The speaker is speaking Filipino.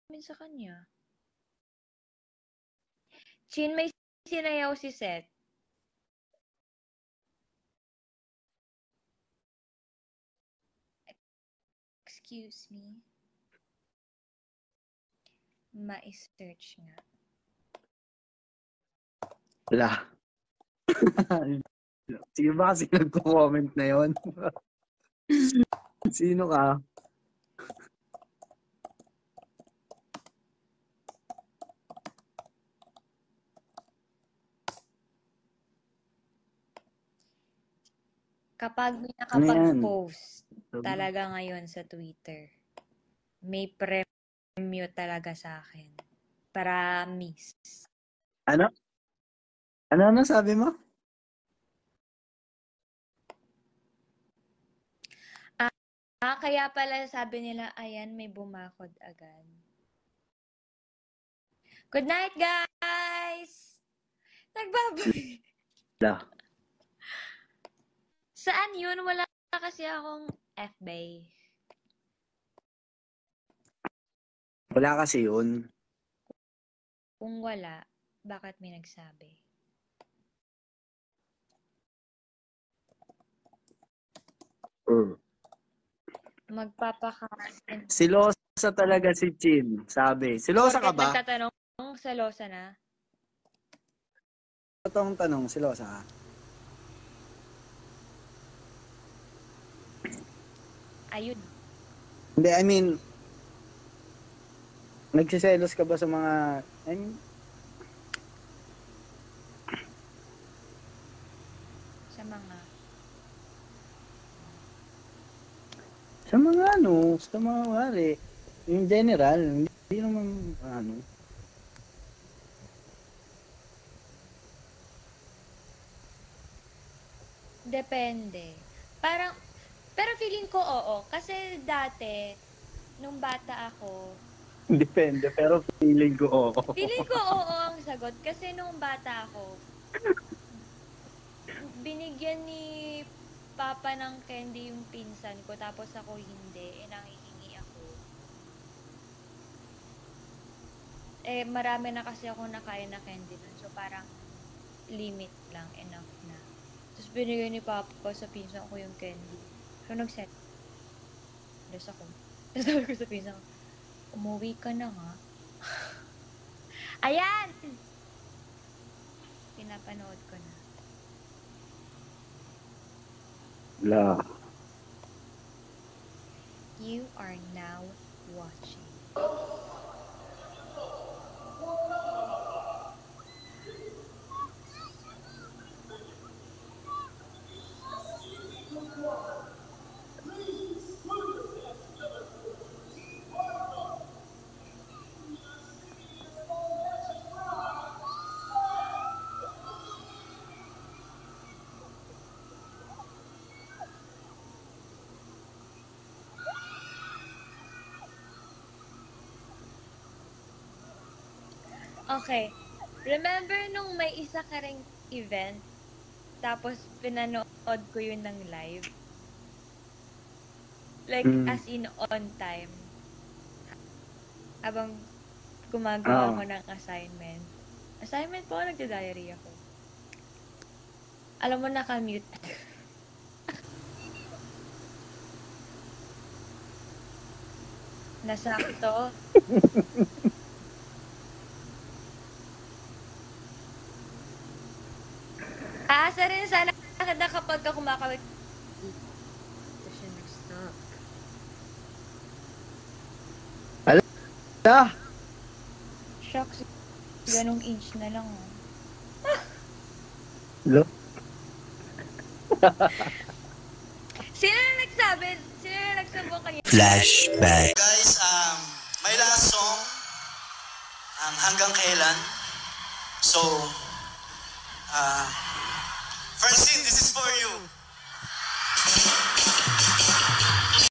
namin sa kanya. Chin, may sinayaw si Seth. Excuse me. Ma-search nga. Wala. Sino ba kasi nagko-comment na yon? Sino ka? Kapag may nakapag-post talaga ngayon sa Twitter, may premyo talaga sa akin. Promise. Ano? Ano sabi mo? Kaya pala sabi nila, ayan, may bumakod agad. Good night, guys! Nagbabay. Saan yun? Wala kasi akong FB. Wala kasi yun. Kung wala, bakit may nagsabi? Magpapakain. Silosa talaga si Chin, sabi. Silosa ka ba? Nagtatanong, selosa na? Totoong tanong, silosa ka? Ayun. Hindi, I mean, nagsiselos ka ba sa mga, sa mga wari, in general, hindi naman, Depende. Pero feeling ko oo. Kasi dati, nung bata ako, depende, pero feeling ko oo. Feeling ko oo ang sagot. Kasi nung bata ako, binigyan ni Papa ng candy yung pinsan ko, tapos ako hindi. Nangihingi ako. Marami na kasi ako nakain na candy nun. So, parang limit lang, enough na. Tapos binigyan ni Papa sa pinsan ko yung candy. So, nag-set. Tapos ako. Tapos sabi ko sa pinsan ko, umuwi ka na nga. Ayan! Pinapanood ko na. La. You are now watching. Okay. Remember nung may isa ka ring event, tapos pinanood ko yun ng live? Like, as in on time. Habang gumagawa ko ng assignment. Assignment po, nagda-diary ako. Alam mo, naka-mute. Nasakto. Aasa rin sana na kapag ka kumakawit. Ito siya nag-stop. Ala! Shucks. Ganong inch na lang. Lo? Sino na nagsabi? Sino na nagsubok kayo? Flashback. Guys, may last song. Hanggang kailan. So, Francine, this is for you.